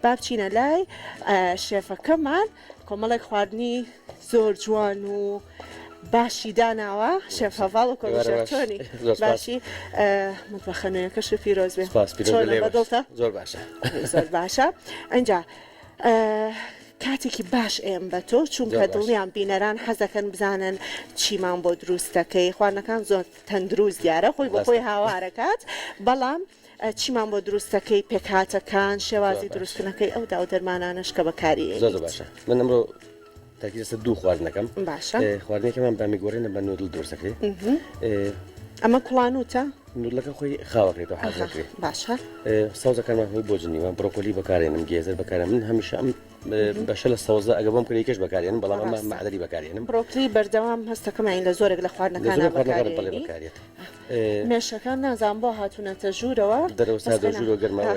با بچینە لای شێفەکەمان کۆمەڵێک خواردنی زۆر جوان و باشی داناوە شێف هەڤاڵ و کۆمیژەرتۆنی باشی مطبەخە نوێیەکەش پیرۆز بێ چۆنە بەدڵتە زۆر باشە زۆر باشە ئەنجا کاتێکی باش ئێم بە تۆ چونکە دڵیان بینەران حەزەکەن بزانن چیمان بۆ دروستەکەی خواردنەکان زۆر تەندروست دیارە خۆی بۆ خۆی هاوارەکات بەڵام چیمان بۆ دروستەکەی پێکهاتەکان شێوازی دروستکردنەکەی ئەو داو دەرمانانش کە بەکاری زۆر باشە من ئەمڕۆ تاکید لەسەر دوو خواردنەکەم باشە خواردنێکەکەمان بامیگۆڕێنە بە نودڵ دروستەکەی ئەمە کوڵانوتە نودڵەکە خۆی خاوەکرێتەوە حەزەکرێت باشە سەوزەکانمان هۆی بۆ جنیوە بڕۆکۆلی بەکارێنم گێزەر بەکارێنم من هەمیشە ئەم بەشە لە سەوزە ئەگە بۆم کردێکش بەکارێنم بەڵام ئەمە معدەری بەکارێنم بڕۆکلی بەردەوام هەستەکەمین لە زۆرێک لە خواردنەکانە بەکارێت مێشەکان نازان بۆ هاتوونەتە ژوورەوە دەرەوسا ژوورۆ گەرمەوە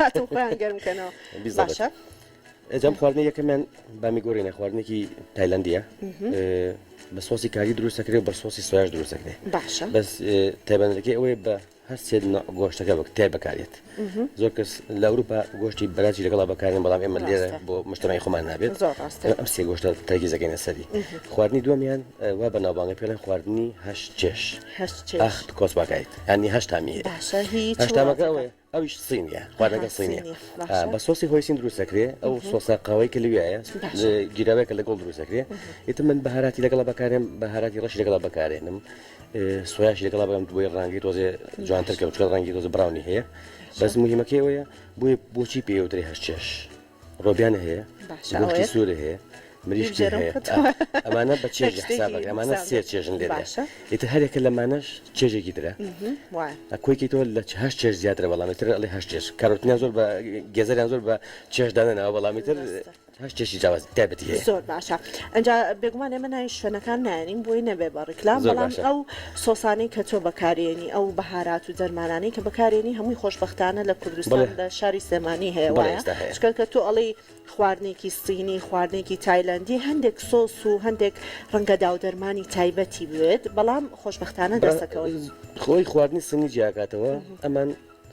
هاتوو خۆیان گەرمکەنەوە باشە ئەجام خواردنی یەکەمیان بامیگۆڕێنە خواردنێکی تایلەندیە بە سۆسی کاری دروستەکرێت بە سۆسی سۆیاش دروستەکرێت باشە بەس تایبەتەکەی ئەوەیە بە هەر سێ گۆشتەکە تای بەکارێت زۆر کەس لە ئەوروپا گۆشتی بەراجی لەگەڵا بەکارێن بەڵام ئێمە لێرە بۆ مشتمەی خۆمان نابێت ئەم سێ گۆشتە تەرکیزەکەینە سەری خواردنی دووەمیان وا بە ناوبانگە پێڵێن خواردنی هەشت چێش ئەخت کۆسباکایت ینی هەشتامیە هەشتامەکە ئەوەیە ئەویش سینیە خواردنەکە سینیە بە سۆسی هۆی سین دروستەکرێ ئەو سۆسا قاوەی کە لەویایە گیراوەیەکە لەگەڵ دروستەکرێ ئیتر من بەهاراتی لەگەڵا بەکارێن بەهاراتی ڕەشی لەگەڵا بەکارێنم سۆیاشی لەگەڵا بەم دوی ڕانگی تۆزێ جوانتر کە بچکە ڕەنگی تۆزە براونی هەیە بەس مهمەکەی ئەوەیە بۆی بۆچی پێوتری هەشت چێش ڕۆبیانە هەیە گۆشتی سوورە هەیە مریشکی هەیە ئەمانە بە چێژ حسابەکە ئەمانە سێ چێژن لێرە ئیتر هەرێکە لەمانەش چێژێکی ترە کۆیکی تۆ لە هەشت چێژ زیاترە بەڵامی تر ئەڵێ هەشت چێژ کارۆتنیان زۆر بە گێزەریان زۆر بە چێژدانەوە بەڵامی تر هەشت چێشی جیاواز تایبەتی هەیە زۆر باشە ئەنجا بێگومان ئێمە ناوی شوێنەکان نانین بۆی نەبێ بە ڕیکلام بەڵام ئەو سۆسانەی کە تۆ بەکارێنی ئەو بەهارات و دەرمانانەی کە بەکارێنی هەمووی خۆشبەختانە لە کوردستان لە شاری سلێمانی هەیە وایە چکە کە تۆ ئەڵێ خواردنێکی سینی خواردنێکی تایلەندی هەندێک سۆس و هەندێک ڕەنگە داودەرمانی تایبەتی بێت بەڵام خۆشبەختانە دەستەکەەوە خۆی خواردنی سنی جیاکاتەوە ئەمان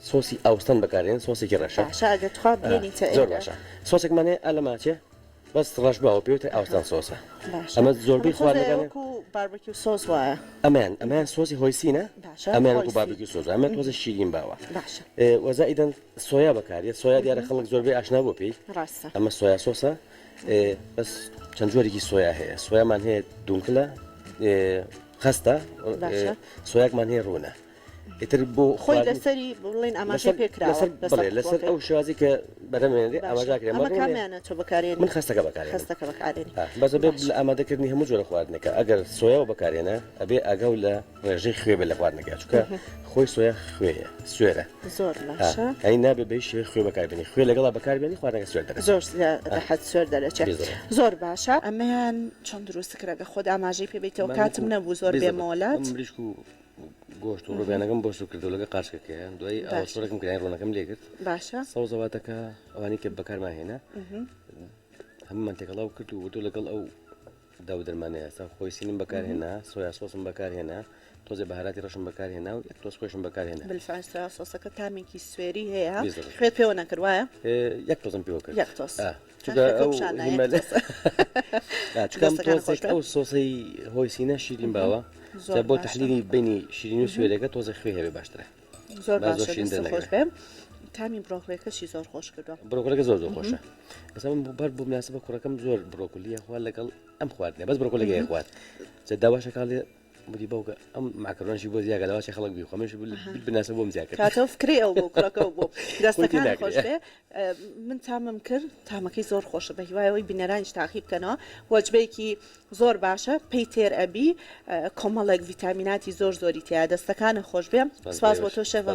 سۆسی ئاوستان بەکارێن سۆسێکی ڕەشە زۆر باشە سۆسێکمانێ ئەلەماچێ بەس ڕەش باوە پێوتە ئاوستان سۆسە ئەمە زۆربەی خواردنەکان باربیکیو سۆس وایە ئەمان سۆسی هۆی سینە ئەمان وەکو باربیکیو سۆس ئەمە تۆزە شیرین باوە وەزائیدەن سۆیا بەکارێت سۆیا دیارە خەڵک زۆربەی ئاشنا بۆ پێی ئەمە سۆیا سۆسە بەس چەند جۆرێکی سۆیا هەیە سۆیامان هەیە دوونکلە خەستە سۆیاکمان هەیە ڕوونە ئیتر بۆ خۆی لەسەری بڵێن ئاماژە پێکراوە لەسەر ئەو شوازی کە بەرەمێنێ ئاماژاکرێ ئەمەکەمانە تۆ بەکارێن من خەستەکە بەکارێن خەستەکە بەکارێنی بەس بێ لە ئامادەکردنی هەموو جۆرە خواردنەکە ئەگەر سۆیاوە بەکارێنە ئەبێ ئەگەو لە ڕێژەی خوێ بێ لە خواردنەکە چونکە خۆی سۆیا خوێیە سوێرە زۆر باشە ئەی نابێ بەی شێوەی خوێ بەکاربێنی خوێ لەگەڵا بەکاربێنی خواردنەکە سوێر دەکات زۆر ڕەحەت سوێر دەرەچێت زۆر باشە ئەمەیان چۆن دروستکرا خۆت ئاماژەی پێبێتەوە کاتم نەبوو زۆر بێمەوەلات گۆشت و ڕۆبیانەکەم بۆ کردو لەگە قارچەکەیە دوای ئاوسۆرەکەم کردین ڕۆنەکەم لێگرت باشە سەوزەواتەکە ئەوانی کە بەکارمان هێنا هەمومان تێکەڵاو کرد و وتو لەگەڵ ئەو داو دەرمانەیە سا خۆی سینم بەکارهێنا سۆیا سۆسم بەکارهێنا تۆزێ بەهاراتی ڕەشم بەکارهێنا و تۆز خۆشم بەکارهێنا بالفعل سۆیا سۆسەکە تامێکی سوێری هەیە خوێت پێوە نەکردوایە یەک تۆزم پێوە کرد یەک تۆز چکەم ئەو سۆسەی هۆی سینە شیرین باوە بۆ تحلیلی بینی شیرین و سوێرەکە تۆزە خوێ هەبێ باشترە زۆر باشە خۆش بێم تامی بڕۆکلەکەشی زۆر خۆش کردووە بڕۆکلەکە زۆر خۆشە ئەسا من بەر بوو مناسبە کوڕەکەم زۆر بڕۆکلیە خوارد لەگەڵ ئەم خواردنێ بەس بڕۆکلەکەی خوارد داواشە کاڵێ بودی باوکە ئەم ماکەڕۆنشی بۆ زیاگە لەواشی خەڵک بی خۆمەش بناسە بۆم زیاکە کاتەوە فکری ئەو بۆ کوڕەکە بۆ دەستەکان خۆش بێ من تامم کرد تامەکەی زۆر خۆشە بە هیوایەوەی بینەرانیش تاقی بکەنەوە وەجبەیەکی زۆر باشە پێی تێر ئەبی کۆمەڵێک ڤیتامیناتی زۆر زۆری تیا دەستەکانە خۆش بێم سپاس بۆ تۆ شێف